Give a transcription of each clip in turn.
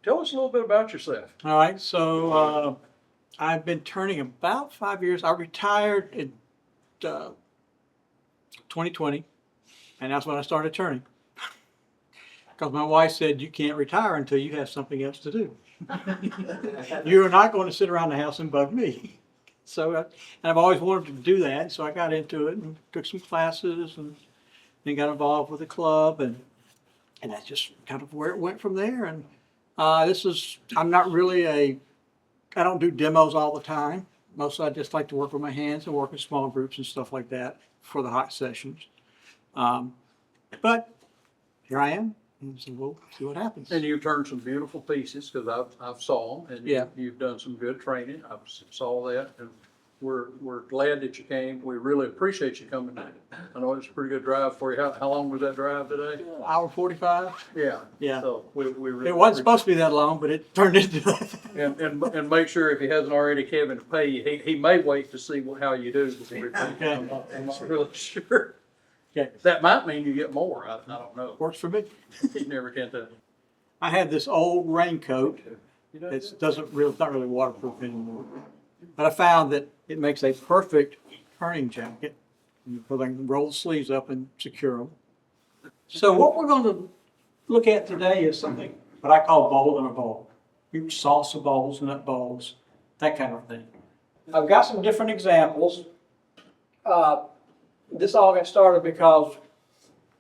tell us a little bit about yourself. All right, so I've been turning about 5 years. I retired in 2020, and that's when I started turning. Because my wife said, you can't retire until you have something else to do. You're not going to sit around the house and bug me. So, and I've always wanted to do that, so I got into it and took some classes and then got involved with the club, and that's just kind of where it went from there. And I'm not really I don't do demos all the time. Mostly I just like to work with my hands and work in small groups and stuff like that for the hot sessions. But here I am, and so we'll see what happens. And you've turned some beautiful pieces, because I've saw them, and Yeah. you've done some good training. I saw that, and we're glad that you came. We really appreciate you coming. I know it's a pretty good drive for you. How long was that drive today? Hour 45. Yeah. Yeah. So we really It wasn't supposed to be that long, but it turned into that. and make sure, if he hasn't already, Kevin, to pay you. He may wait to see how you do before he pays you. I'm not really sure. Okay. That might mean you get more. I don't know. Works for me. You never can tell. I had this old raincoat. It's not really waterproof anymore. But I found that it makes a perfect turning jacket. You can roll the sleeves up and secure them. So what we're going to look at today is something what I call bowl in a bowl. Salsa bowls, nut bowls, that kind of thing. I've got some different examples. This all got started because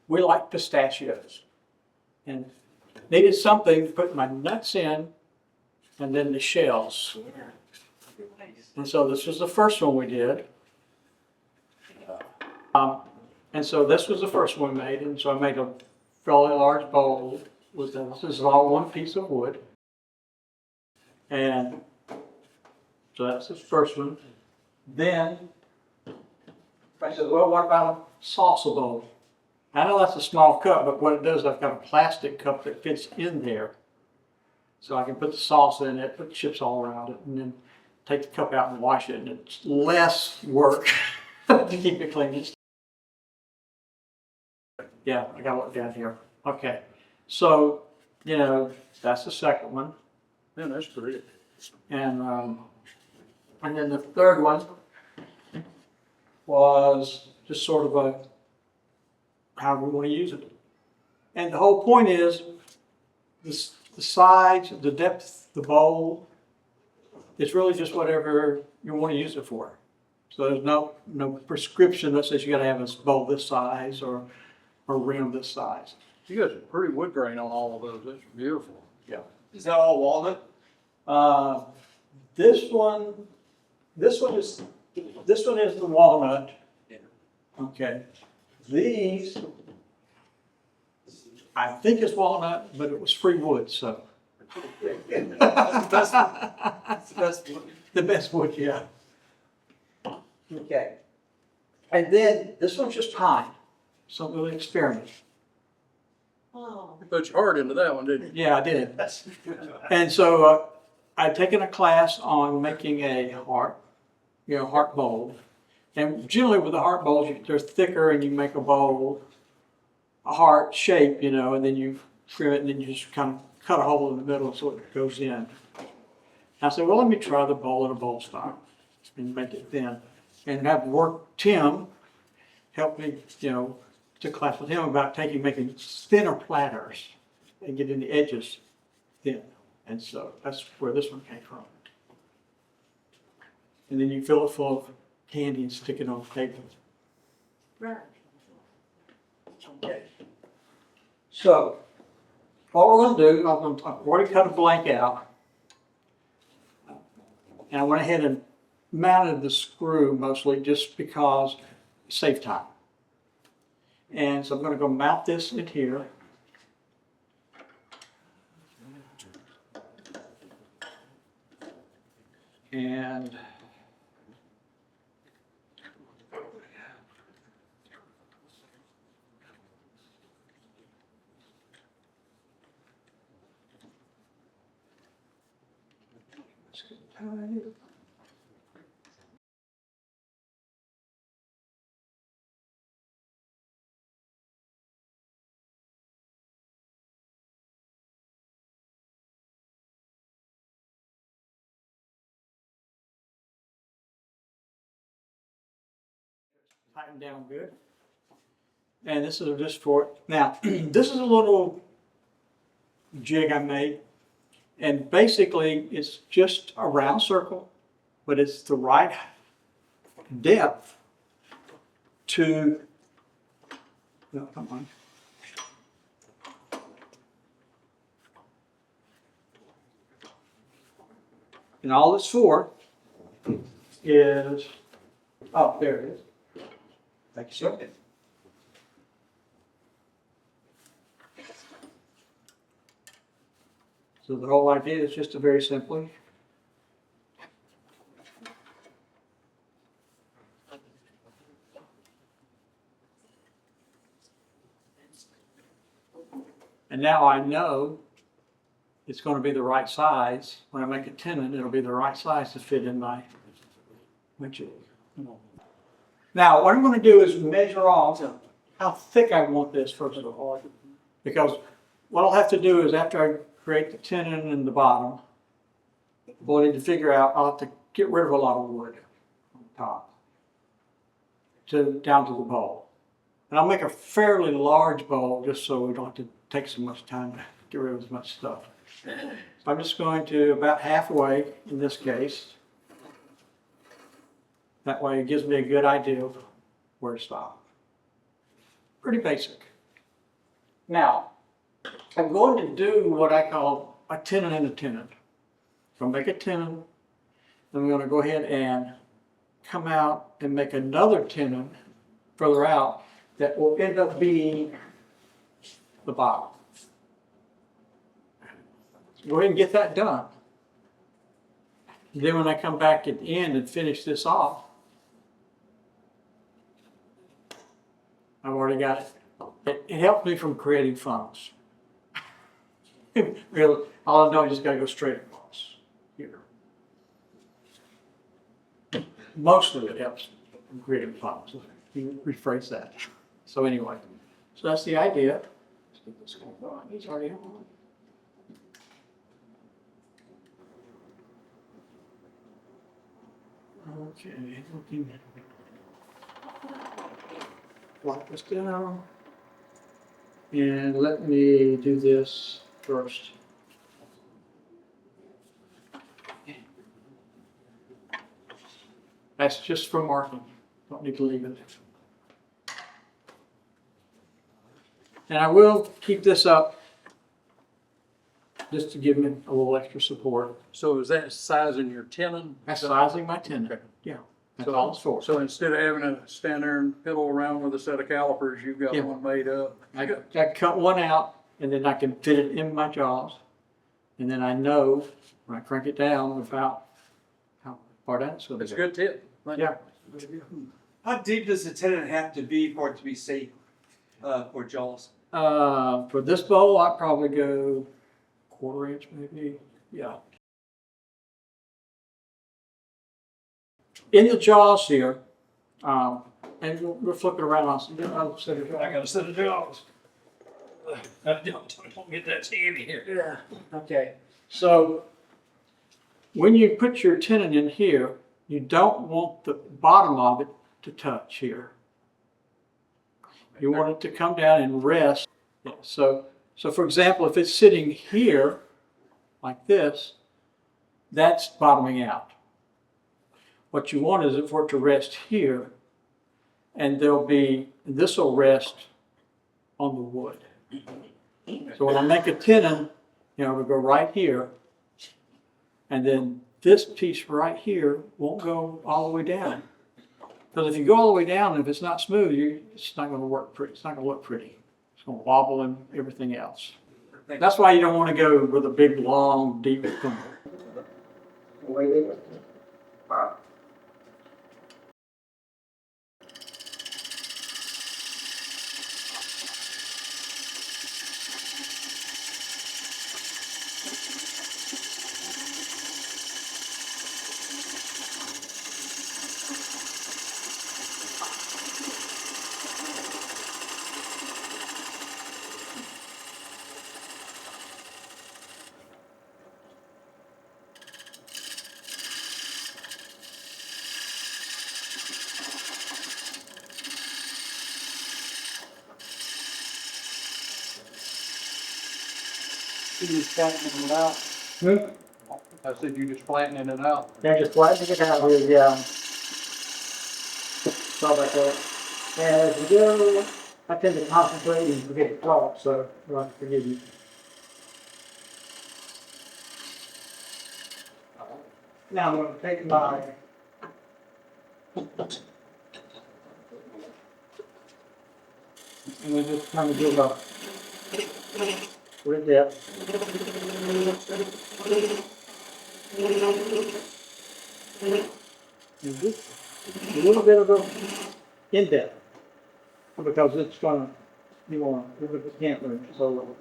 we like pistachios. And needed something to put my nuts in and then the shells. And so this was the first one we did. And so this was the first one we made. And so I made a fairly large bowl with this. This is all one piece of wood. And so that's the first one. Then I said, well, what about a salsa bowl? I know that's a small cup, but what it does, I've got a plastic cup that fits in there. So I can put the salsa in it, put chips all around it, and then take the cup out and wash it. And it's less work to keep it clean. Yeah, I got to look down here. Okay. So, that's the second one. Man, that's great. And then the third one was just sort of how we want to use it. And the whole point is the size, the depth, the bowl, it's really just whatever you want to use it for. So there's no prescription that says you got to have a bowl this size or rim this size. You got some pretty wood grain on all of those. That's beautiful. Yeah. Is that all walnut? This one is the walnut. Okay. These, I think it's walnut, but it was free wood, so. That's the best one. That's the best one. The best wood, yeah. Okay. And then this one's just pine. Something with an experiment. You put your heart into that one, didn't you? Yeah, I did. And so I'd taken a class on making a heart bowl. And generally with the heart bowls, they're thicker and you make a bowl, a heart shape, and then you trim it and then you just kind of cut a hole in the middle so it goes in. I said, well, let me try the bowl in a bowl style and make it thin. And have Tim help me, to class with him about making thinner platters and getting the edges thin. And so that's where this one came from. And then you fill it full of candy and stick it on the table. Right. Okay. So what we're going to do, I've already cut a blank out. And I went ahead and mounted the screw mostly just because it saved time. And so I'm going to go mount this in here. And let's get tight. tightened down good. And this is just for it. Now, this is a little jig I made. And basically, it's just a round circle, but it's the right depth to, no, come on. And all it's for is, oh, there it is. Thank you, sir. So the whole idea is just to very simply and now I know it's going to be the right size. When I make a tenon, it'll be the right size to fit in my jig. Now, what I'm going to do is measure off how thick I want this first of all. Because what I'll have to do is after I create the tenon in the bottom, we'll need to figure out, I'll have to get rid of a lot of wood on the top down to the bowl. And I'll make a fairly large bowl just so we don't have to take so much time to get rid of as much stuff. So I'm just going to about halfway in this case. That way it gives me a good idea of where to stop. Pretty basic. Now, I'm going to do what I call a tenon in a tenon. So I'll make a tenon, then I'm going to go ahead and come out and make another tenon further out that will end up being the bottom. So go ahead and get that done. Then when I come back at the end and finish this off, I've already got it. It helps me from creating funnels. Really, all I know is just gotta go straight across here. Mostly it helps from creating funnels. Rephrase that. So anyway, so that's the idea. Let's get this going. He's already on. Okay, looking. Lock this down. And let me do this first. That's just for marking. Don't need to leave it. And I will keep this up just to give me a little extra support. So is that sizing your tenon? That's sizing my tenon. Okay. Yeah, that's all it's for. So instead of having to stand there and fiddle around with a set of calipers, you've got Yeah. one made up. I cut one out and then I can fit it in my jaws. And then I know when I crank it down about how far down it's going to That's a go. good tip. Thank you. Yeah. How deep does the tenon have to be for it to be safe for jaws? For this bowl, I'd probably go 1/4 inch maybe. Yeah. In the jaws here, and we'll flip it around. I'll set it. I got a set of jaws. Don't get that heavy here. Yeah. Okay. So when you put your tenon in here, you don't want the bottom of it to touch here. You want it to come down and rest. Yeah, so for example, if it's sitting here like this, that's bottoming out. What you want is for it to rest here, and this will rest on the wood. So when I make a tenon, we go right here, and then this piece right here won't go all the way down. Because if you go all the way down, and if it's not smooth, it's not going to work pretty. It's not going to look pretty. It's going to wobble and everything else. That's why you don't want to go with a big, long, deep thing. see you flattening it out. I said you just flattening it out. They're just flattening it out here, yeah. Sorry about that. And as we go, I tend to concentrate and forget to talk, so you'll have to forgive me. Now I'm gonna take my and we just kind of give a with depth. And just a little bit of a in depth because it's gonna you want to can't move so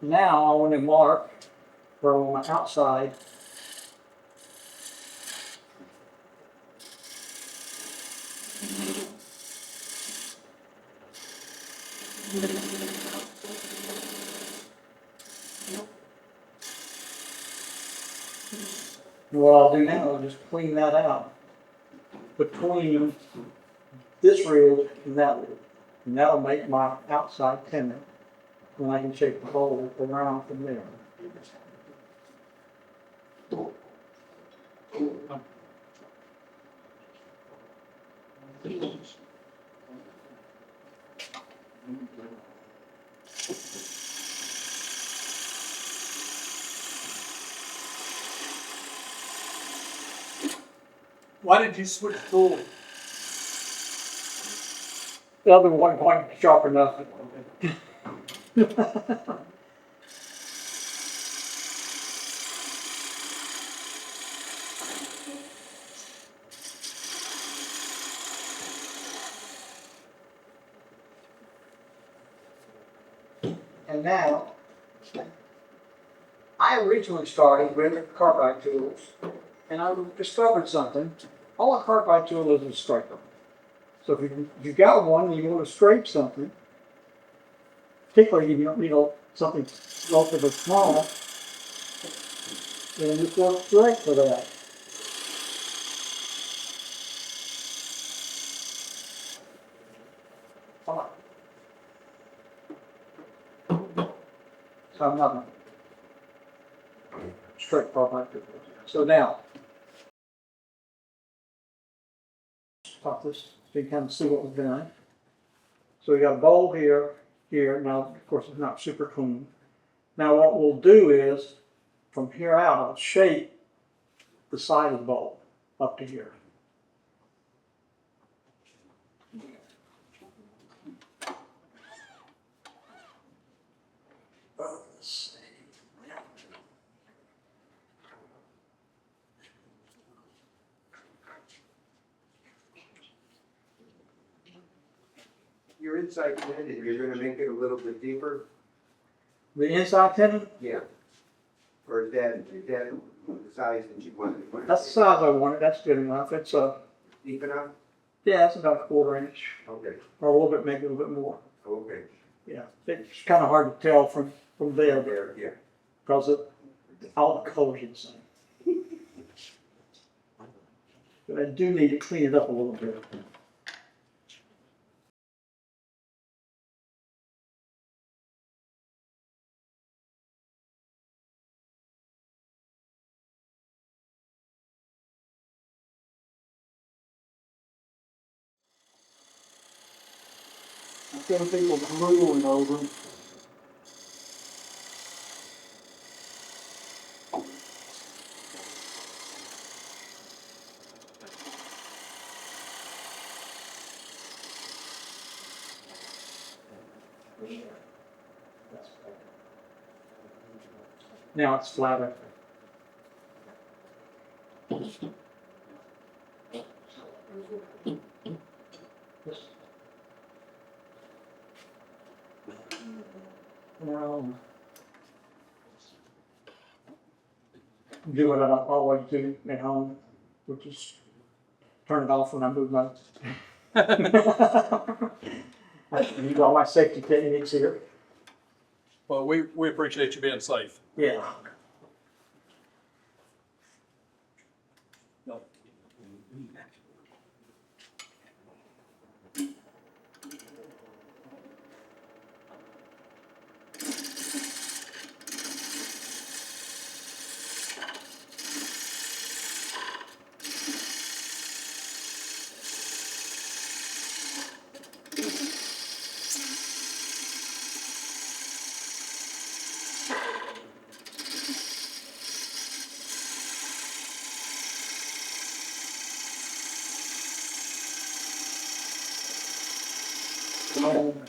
now I want to mark from my outside. And what I'll do now is just clean that out between this rib and that rib. And that'll make my outside tenon. And I can shape the bowl around from there. Why did you switch tools? The other one wasn't sharp enough. And now, I originally started with carbide tools, and I discovered something. All a carbide tool is a striker. So if you've got one and you want to scrape something, particularly if you don't need something relatively small, then this works great for that. All right. So I'm not straight carbide tool. So now, stop this so you can kind of see what we've done. So we got a bowl here, here. Now, of course, it's not super clean. Now, what we'll do is, from here out, I'll shape the side of the bowl up to here. Let's see. Your inside tenon, you're gonna make it a little bit deeper? The inside tenon, Yeah. Or is that the size that you want it? that's the size I want it. That's good enough. It's Deep enough? yeah, it's about a 1/4 inch Okay, or a little bit, maybe a little bit more. okay. Yeah, it's kind of hard to tell from there There, yeah. because all the colors are the same. But I do need to clean it up a little bit. Some people drooling over them. Now it's flatter. Now, do what I always do at home, which is turn it off when I move my. I use all my safety techniques here. Well, we appreciate you being safe. Yeah. home.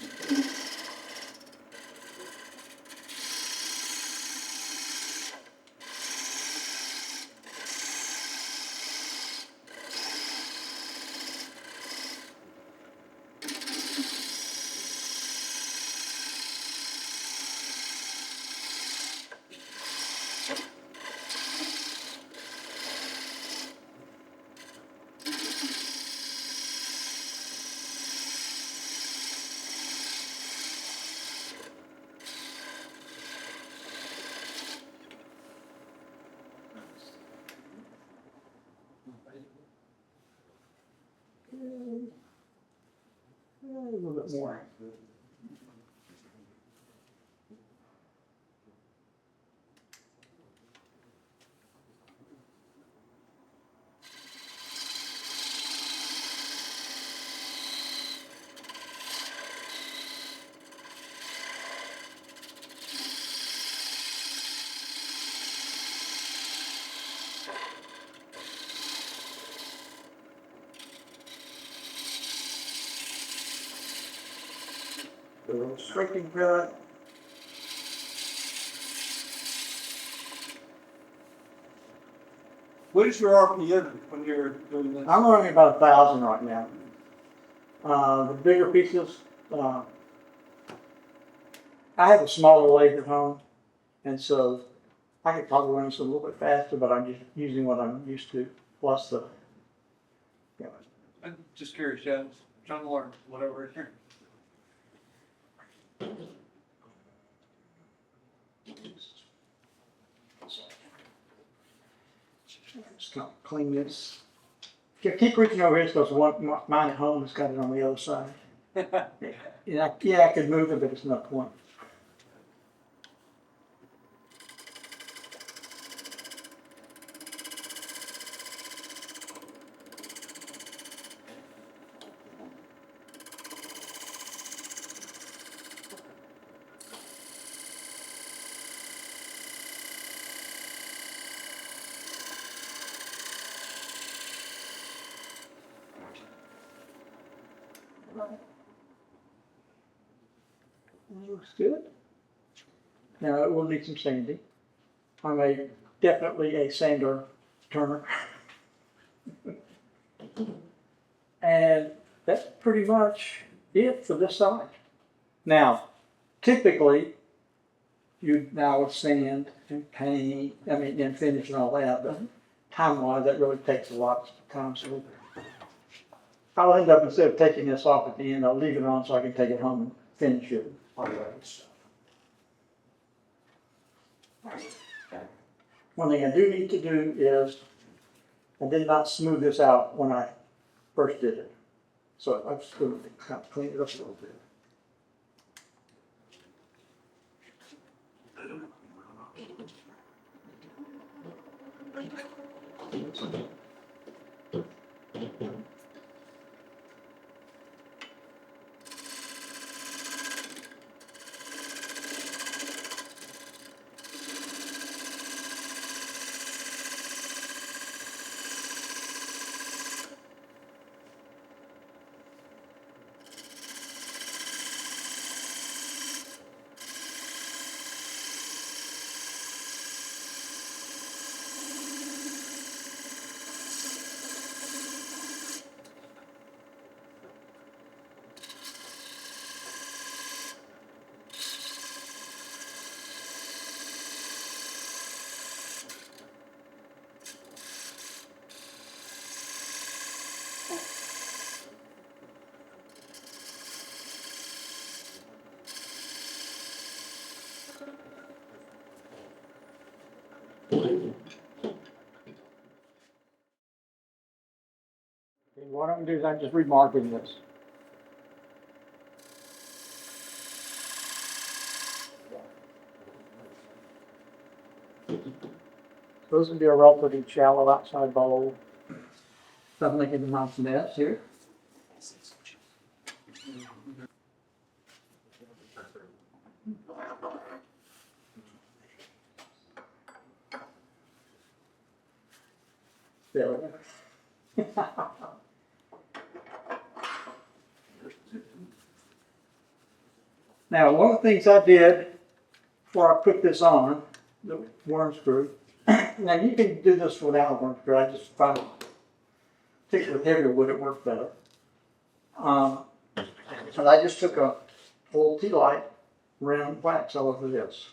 A little bit more. A little striking cut. What is your RPM when you're doing this? I'm running about 1,000 right now. The bigger pieces, I have a smaller lathe at home, and so I could probably run this a little bit faster, but I'm just using what I'm used to, plus the, you know, I'm just curious, yeah, trying to learn whatever it's here. just kind of clean this. Keep reaching over here because mine at home has got it on the other side. Yeah, I could move it, but it's no point. Looks good. Now it will need some sanding. I'm definitely a sander turner. And that's pretty much it for this side. Now, typically, you now would sand and paint, and finish and all that, but time-wise, that really takes a lot of time. So I'll end up, instead of taking this off at the end, I'll leave it on so I can take it home and finish it. All that stuff. One thing I do need to do is, I did not smooth this out when I first did it. So I'm just going to kind of clean it up a little bit. What I'm going to do is I'm just remarking this. So this would be a relatively shallow outside bowl. So I'm making the nice nest here. There we go. Now, one of the things I did before I put this on, the worm screw, now you can do this without a worm screw, I just find particularly with heavier wood it works better. And I just took a full tea light, ran wax all over this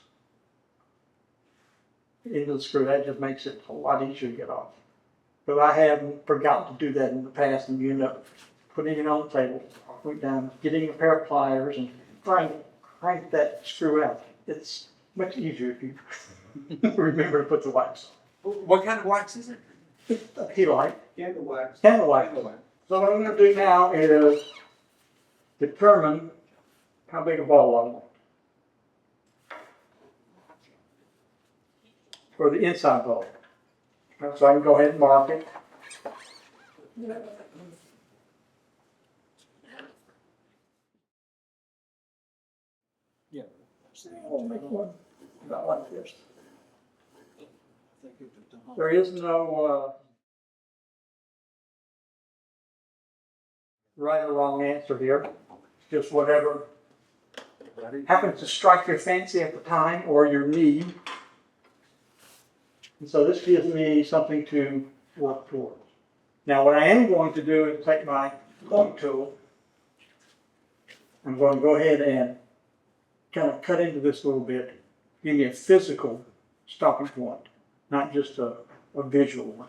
into the screw. That just makes it a lot easier to get off. But I haven't forgotten to do that in the past, and you end up putting it on the table, put down, getting a pair of pliers, and trying to crank that screw out. It's much easier if you remember to put the wax What kind of wax is it? on. A tea light, Candle wax. candle wax. So what I'm going to do now is determine how big a ball I want for the inside ball. So I can go ahead and mark it. Yeah. I'll make one about like this. There is no right or wrong answer here. It's just whatever happens to strike your fancy at the time or your need. And so this gives me something to work towards. Now what I am going to do is take my point tool. I'm going to go ahead and kind of cut into this a little bit. Give me a physical stopping point, not just a visual one.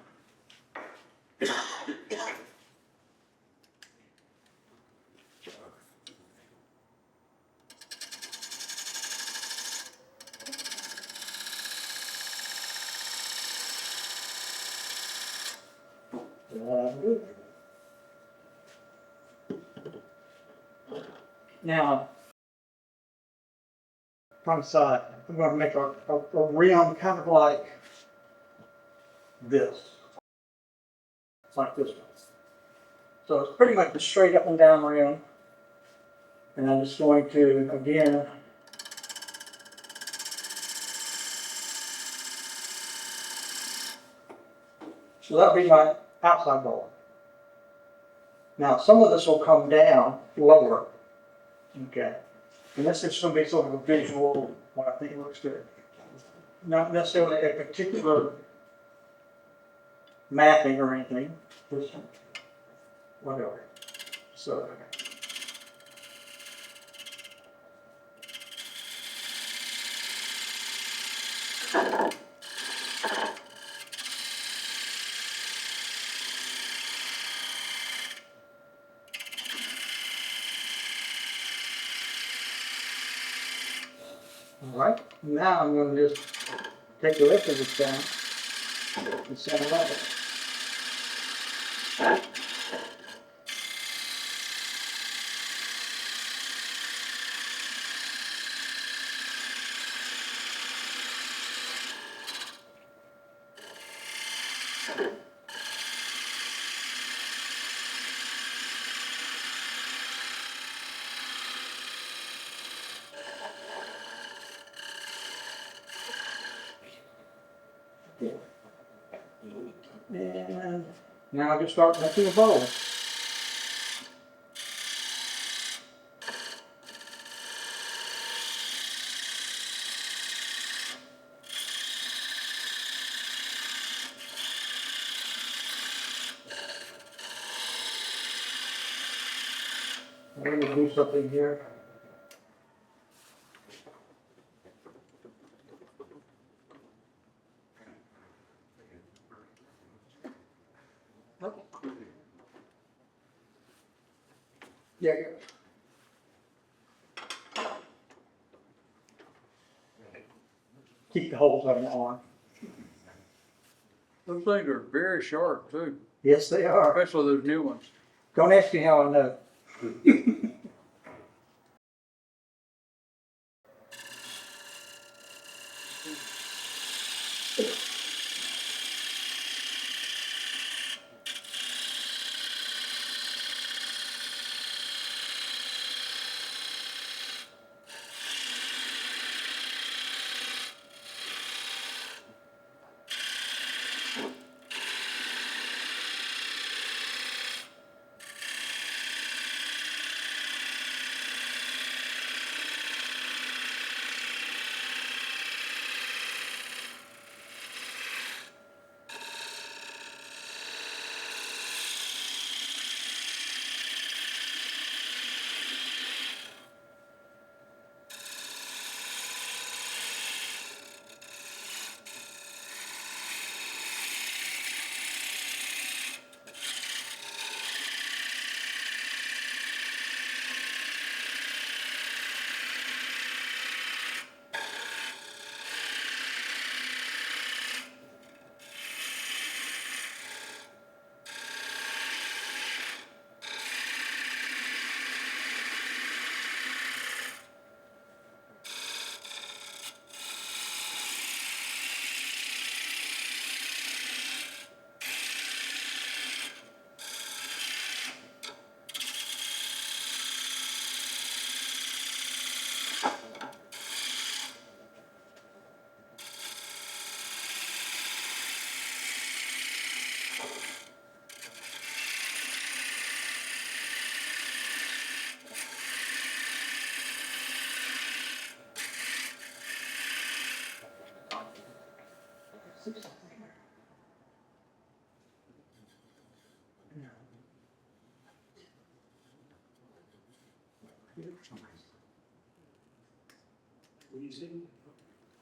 Now, front side, I'm going to make a rim kind of like this. It's like this one. So it's pretty much a straight up and down rim. And I'm just going to, again, so that'll be my outside ball. Now, some of this will come down lower. Okay. And this is going to be sort of a visual, what I think looks good. Not necessarily a particular mapping or anything, just whatever. So. All right, now I'm going to just take the rest of this down and set it up. And now I can start making a bowl. I'm going to do something here. Yeah. Keep the holes on the arm. Those things are very sharp too, Yes, they are. especially those new ones. Don't ask me how I know.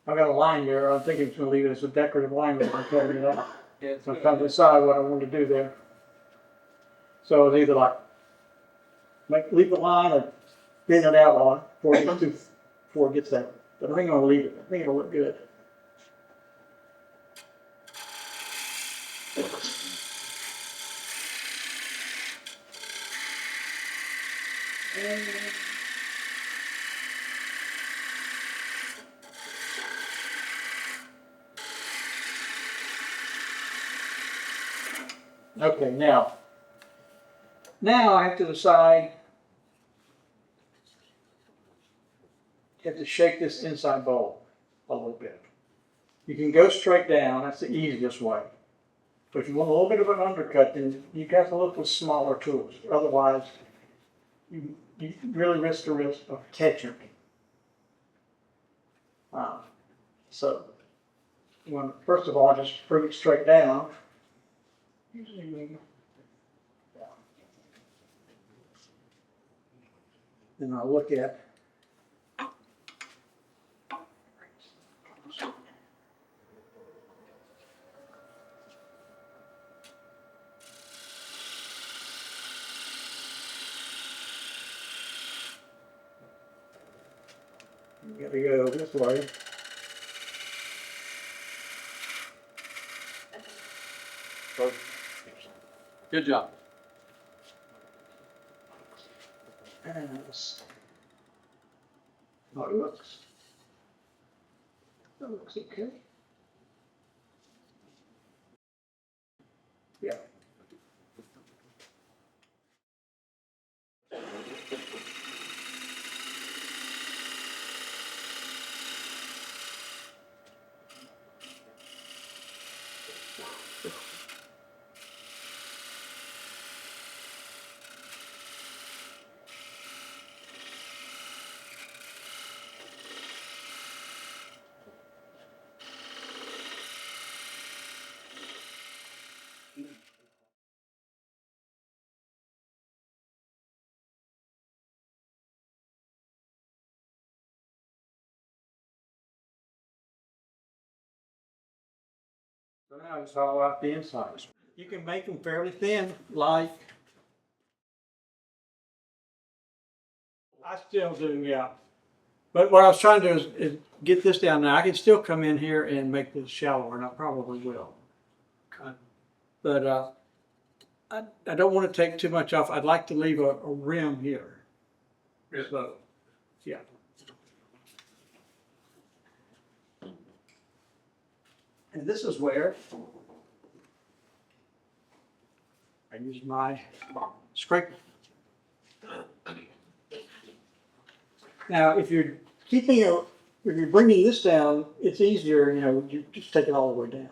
I've got a line there, I'm thinking it's gonna leave it as a decorative line, but I'm cutting it out. Yeah, it's So I'm good. trying to decide what I want to do there. So it's either like, leave the line or thin it out on before it gets that. But I think I'm gonna leave it, I think it'll look good. Okay, now I have to decide, you have to shake this inside bowl a little bit. You can go straight down, that's the easiest way. But if you want a little bit of an undercut, then you have to look with smaller tools. Otherwise, you really risk of catching. So, first of all, just bring it straight down. Then I'll look at you gotta go this way. Good job. And that's how it looks. That looks okay. Yeah. So now it's all out the inside. You can make them fairly thin, like I still do, yeah. But what I was trying to do is get this down now. I can still come in here and make this shallower, and I probably will. But I don't want to take too much off. I'd like to leave a rim here. So, yeah. And this is where I use my scraper. Now, if you're if you're bringing this down, it's easier, you just take it all the way down.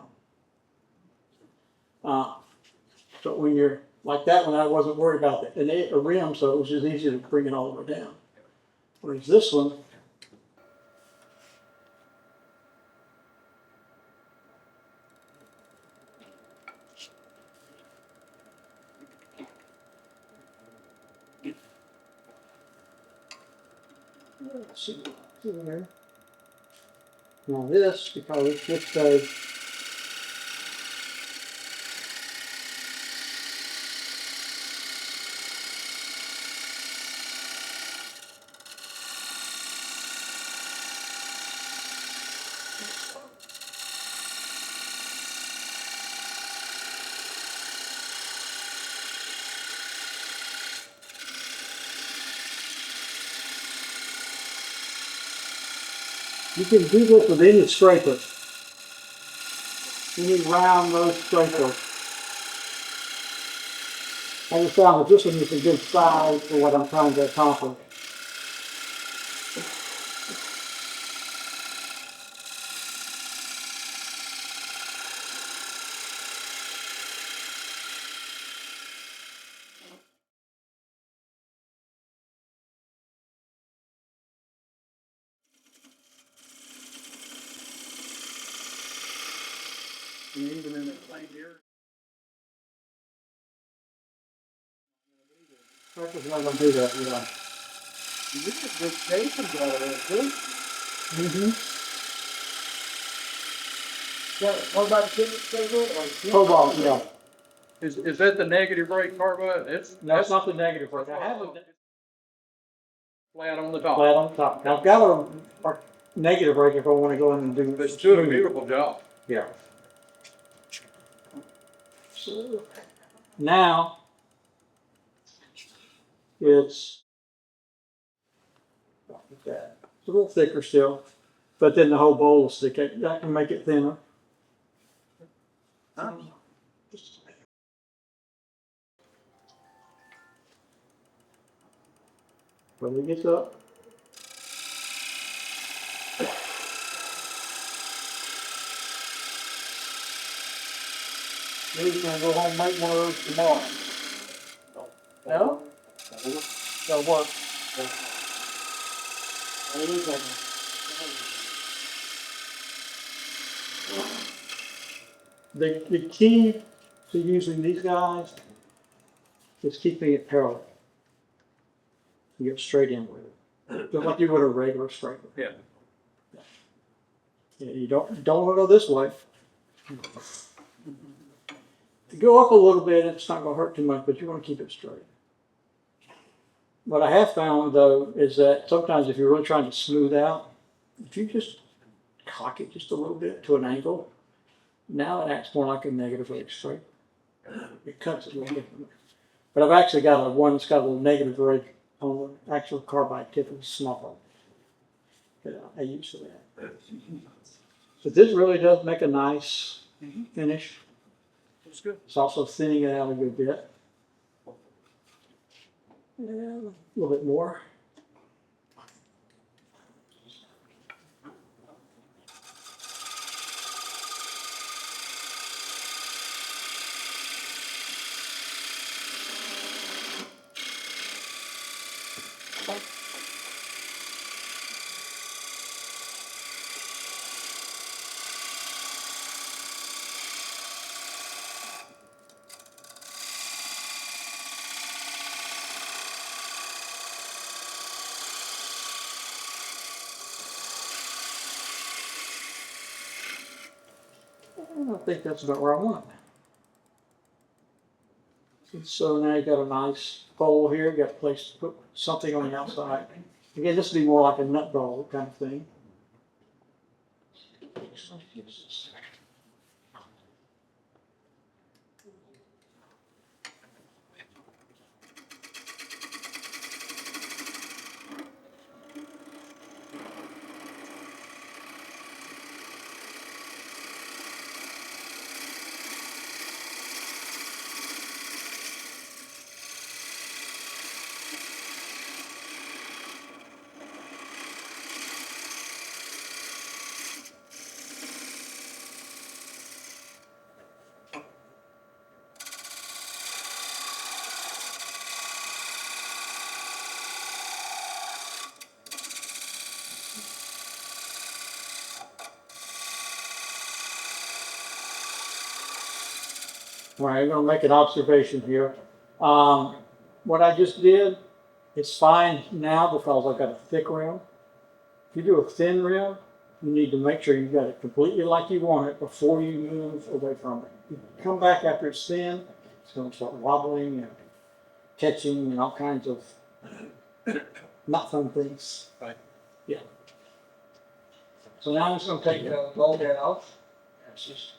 But when you're like that one, I wasn't worried about a rim, so it was just easier to bring it all the way down. Whereas this one, let's see there. Now this, because this says you can do this with any scraper. Any round nose scraper. I just found that this one is a good size for what I'm trying to accomplish. And even in that same year. Scrapers not gonna do that, you know. You did a good Jason got it, too. Yeah, what about the Cobalt, yeah. Is that the negative rate carbide? No, it's not the negative rate. I have a Flat on the top. flat on top. Now, I've got a negative rate if I want to go in and do. But it's doing a beautiful job. Yeah. So now it's it's a little thicker still, but then the whole bowl will stick. I can make it thinner. When it gets up. Maybe gonna go home and make one of those tomorrow. No? That'll work. The key to using these guys is keeping it parallel. You get straight in with it, just like you would a regular straightener. Yeah. Yeah, you don't want to go this way. To go up a little bit, it's not going to hurt too much, but you want to keep it straight. What I have found though is that sometimes if you're really trying to smooth out, if you just cock it just a little bit to an angle, now it acts more like a negative rate straight. It cuts it a little differently. But I've actually got one that's got a little negative rate on the actual carbide tip. It's smaller that I use for that. But this really does make a nice finish. That's good. It's also thinning it out a good bit. And a little bit more. I think that's about where I want it. And so now you've got a nice bowl here. You've got a place to put something on the outside. Again, this would be more like a nut bowl kind of thing. All right, I'm going to make an observation here. What I just did, it's fine now because I've got a thick rim. If you do a thin rim, you need to make sure you've got it completely like you want it before you move away from it. You come back after it's thin, it's going to start wobbling and catching and all kinds of not fun things. Right. Yeah. So now I'm just going to take the bolt off.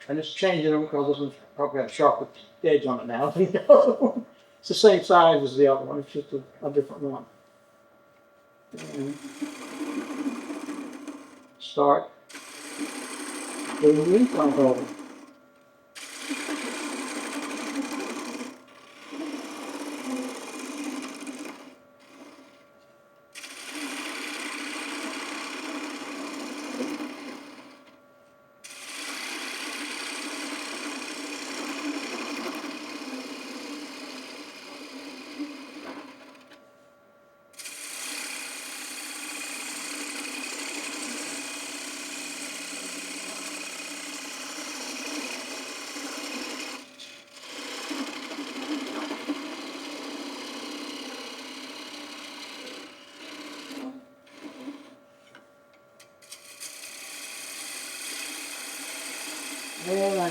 I'm just changing them because this one's probably got a sharper edge on it now than the other one. It's the same size as the other one, it's just a different one. And start moving the incline over.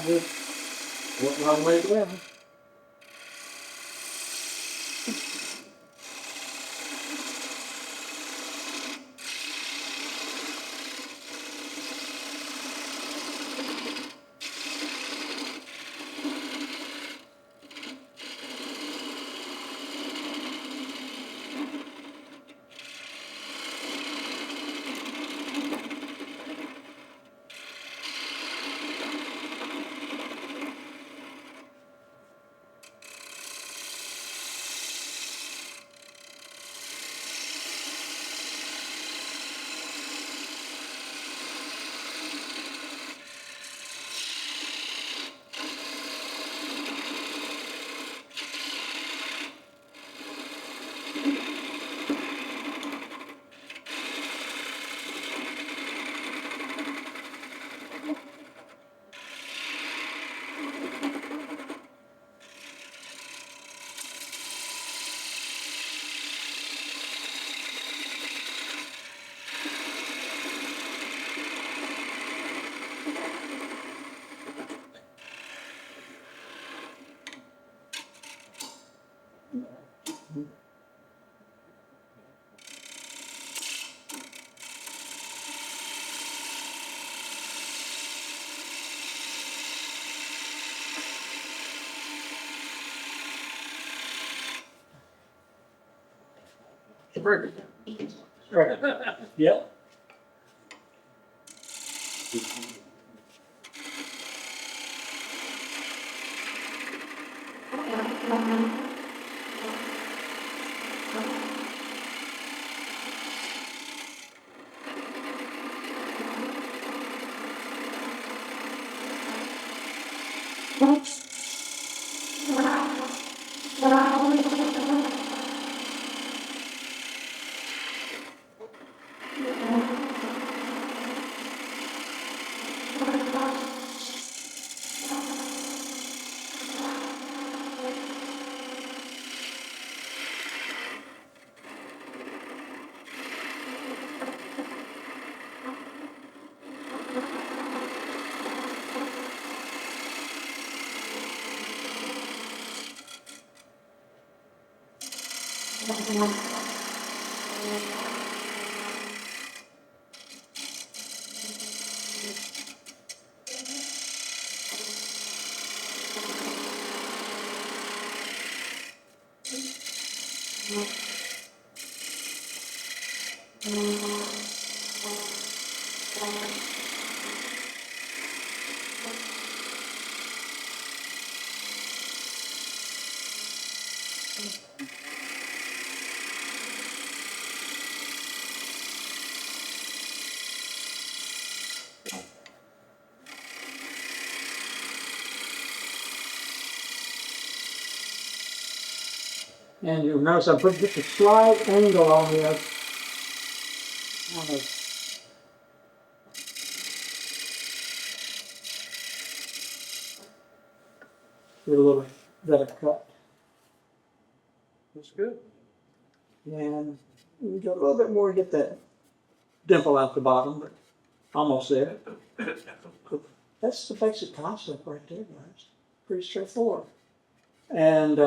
I just went my way down. Right. Yep. And you'll notice I put just a slight angle on this. Get a little better cut. That's good. And we got a little bit more to get that dimple out the bottom, but almost there. That's the basic concept right there, guys. Pretty straightforward. And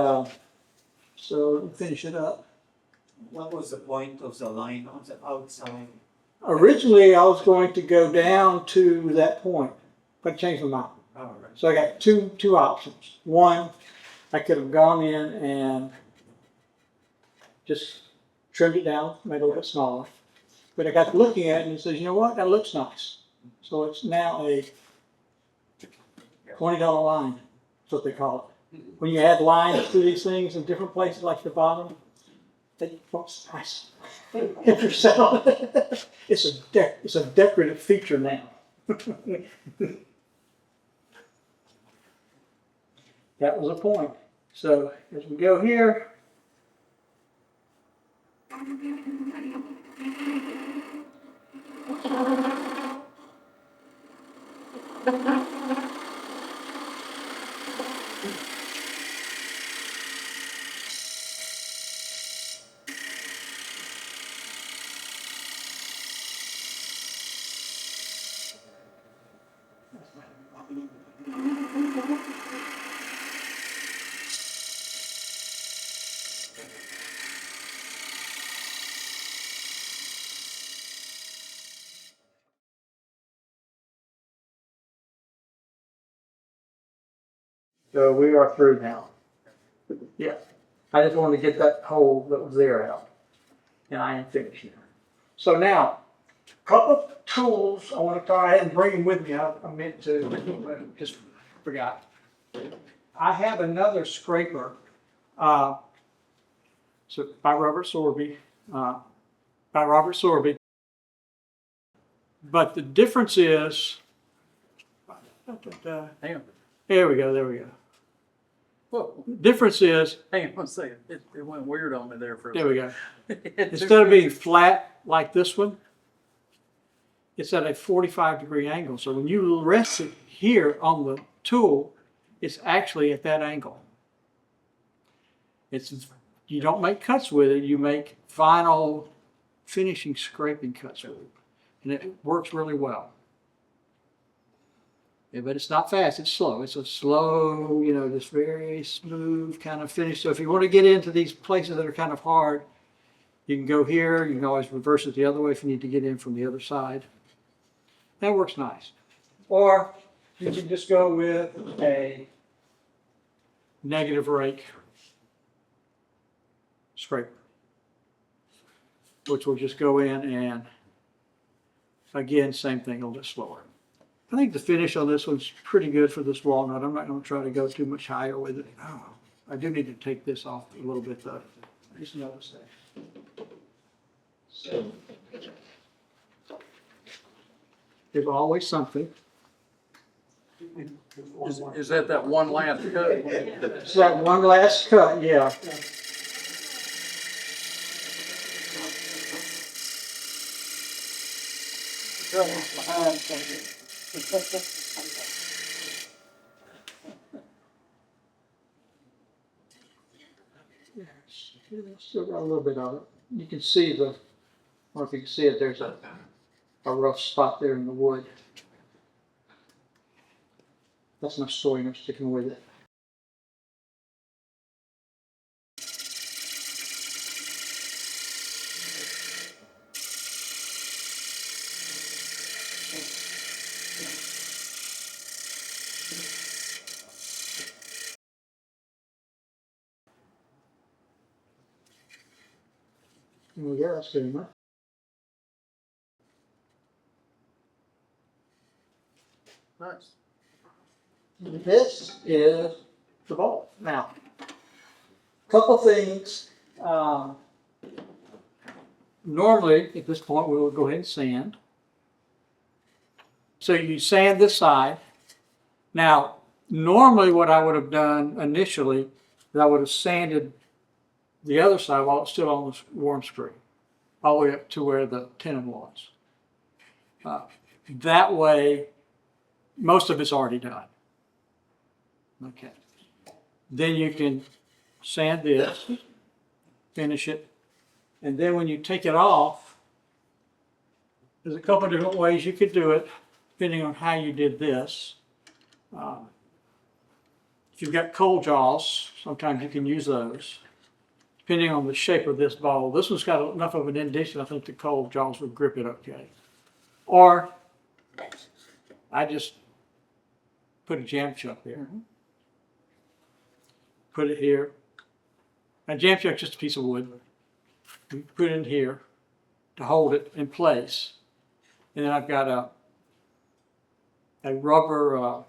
so we finish it up. What was the point of the line on the outside? Originally, I was going to go down to that point, but I changed my mind. All right. So I got two options. One, I could have gone in and just trimmed it down, made it a little bit smaller. But I got looking at it and it says, you know what, that looks nice. So it's now a $20 line, that's what they call it. When you add lines to these things in different places like the bottom, that looks nice. If you're selling it, it's a decorative feature now. That was the point. So as we go here, So we are through now. Yeah, I just wanted to get that hole that was there out. And I am finished now. So now, couple of tools I want to go ahead and bring them with me. I meant to, but just forgot. I have another scraper, so by Robert Sorby, But the difference is, Hang on. there we go. Whoa, Difference is, hang on one second. It went weird on me there for a there we second. go. Instead of being flat like this one, it's at a 45-degree angle. So when you rest it here on the tool, it's actually at that angle. You don't make cuts with it, you make final finishing scraping cuts with it. And it works really well. Yeah, but it's not fast, it's slow. It's a slow, just very smooth kind of finish. So if you want to get into these places that are kind of hard, you can go here. You can always reverse it the other way if you need to get in from the other side. That works nice. Or you can just go with a negative rake scraper, which will just go in and, again, same thing, a little bit slower. I think the finish on this one's pretty good for this walnut. I'm not going to try to go too much higher with it. Oh, I do need to take this off a little bit though. Just notice that. So, there's always something. Is that one last cut? It's that one last cut, yeah. Still got a little bit of it. You can see the, or if you can see it, there's a rough spot there in the wood. That's my soy sticking with it. Well, yeah, that's good enough. Nice. This is the bowl. Now, couple things. Normally, at this point, we will go ahead and sand. So you sand this side. Now, normally what I would have done initially is I would have sanded the other side while it's still on the warm screw, all the way up to where the tenon was. That way, most of it's already done. Okay. Then you can sand this, finish it, and then when you take it off, there's a couple of different ways you could do it, depending on how you did this. If you've got cold jaws, sometimes you can use those, depending on the shape of this ball. This one's got enough of an indentation, I think the cold jaws would grip it okay. Or I just put a jam chuck there. Put it here. A jam chuck's just a piece of wood. You put it in here to hold it in place. And then I've got a rubber,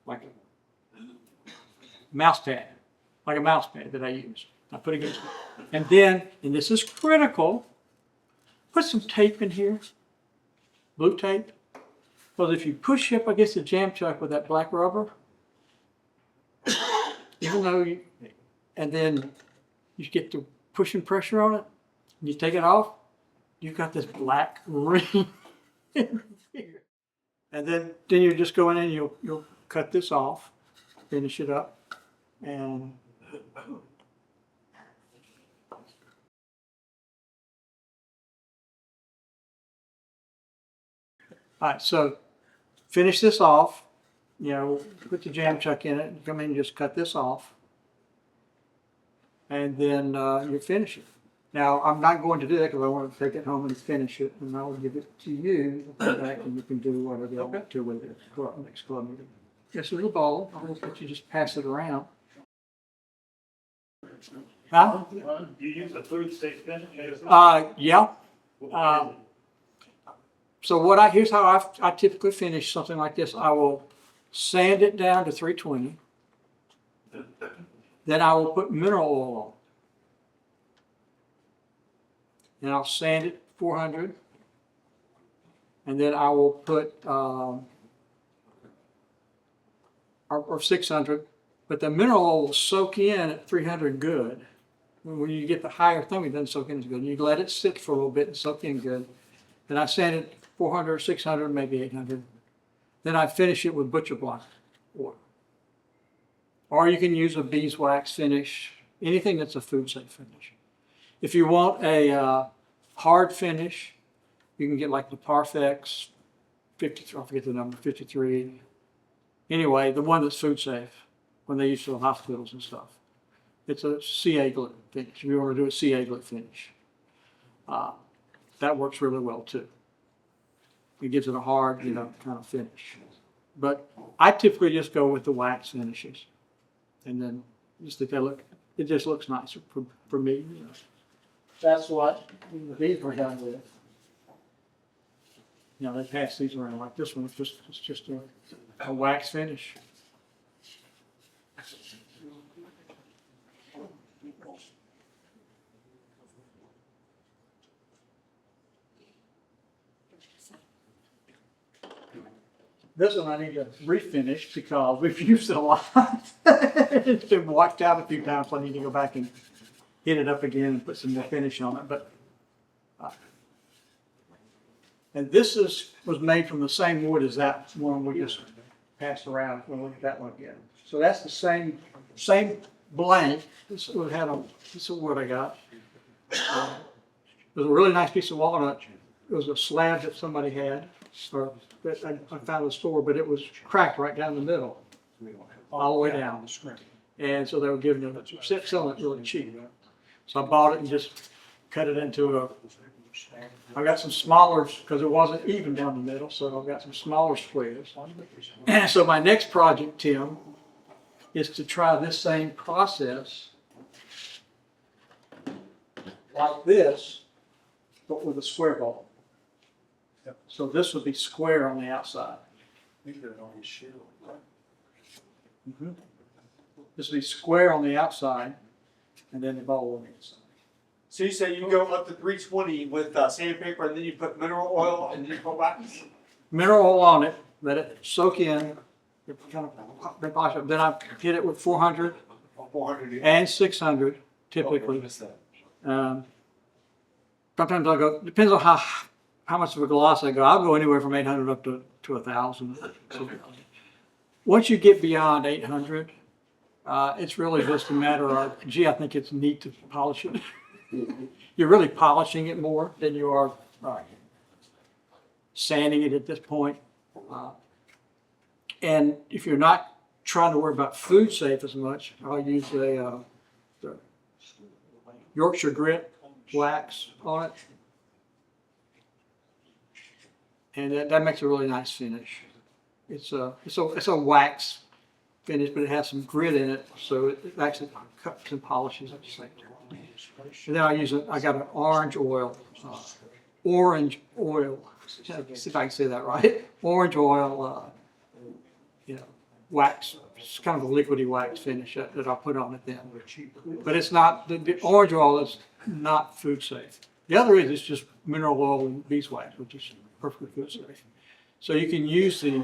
like a mouse pad, that I use. I put it against it. And then, and this is critical, put some tape in here, blue tape. Because if you push up against the jam chuck with that black rubber, even though and then you get the pushing pressure on it, and you take it off, you've got this black ring in here. And then you just go in and you'll cut this off, finish it up, and all right, so finish this off, put the jam chuck in it, and come in and just cut this off. And then you finish it. Now, I'm not going to do that because I want to take it home and finish it, and I'll give it to you, and you can do whatever you want to with it next club meeting. this little bowl, I'll let you just pass it around. Huh? You use a food safe finish? Yeah. So here's how I typically finish something like this. I will sand it down to 320. Then I will put mineral oil on. And I'll sand it 400. And then I will put, or 600. But the mineral oil will soak in at 300 good. When you get the higher thing, it doesn't soak in as good. You let it sit for a little bit and soak in good. Then I sand it 400, 600, maybe 800. Then I finish it with butcher block oil. Or you can use a beeswax finish, anything that's a food safe finish. If you want a hard finish, you can get like the Parfex 53, I forget the number, 53. Anyway, the one that's food safe, when they use it in hospitals and stuff. It's a CA glit finish. If you want to do a CA glit finish, that works really well too. It gives it a hard, kind of finish. But I typically just go with the wax finishes, and then just if they look, it just looks nicer for me. That's what these were done with. They pass these around like this one. It's just a wax finish. This one I need to refinish because we've used it a lot. It's been washed out a few times, so I need to go back and hit it up again and put some more finish on it. But and this was made from the same wood as that one we just passed around. We'll look at that one again. So that's the same blank. This is what I got. It was a really nice piece of walnut. It was a slab that somebody had, or that I found in the store, but it was cracked right down the middle, all the way down. And so they were giving it, selling it really cheap. So I bought it and just cut it into I got some smaller, because it wasn't even down the middle, so I've got some smaller squares. And so my next project, Tim, is to try this same process like this, but with a square ball. So this would be square on the outside. Mm-hmm. This would be square on the outside, and then the ball on the inside. So you say you go up to 320 with sandpaper, and then you put mineral oil, and then you put wax? Mineral oil on it, let it soak in, then I hit it with 400 and 600 typically. Sometimes I'll go, depends on how much of a gloss I go. I'll go anywhere from 800 up to 1,000. Once you get beyond 800, it's really just a matter of, I think it's neat to polish it. You're really polishing it more than you are sanding it at this point. And if you're not trying to worry about food safe as much, I'll use the Yorkshire grit wax on it. And that makes a really nice finish. It's a wax finish, but it has some grit in it, so it actually cuts and polishes at the same time. And then I got an orange oil, see if I can say that right. Orange oil, wax. It's kind of a liquidy wax finish that I'll put on it then. But it's not, the orange oil is not food safe. The other is just mineral oil and beeswax, which is perfectly food safe. So you can use the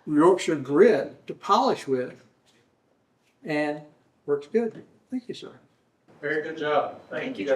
Yorkshire grit to polish with, and works good. Thank you, sir. Very good job. Thank you.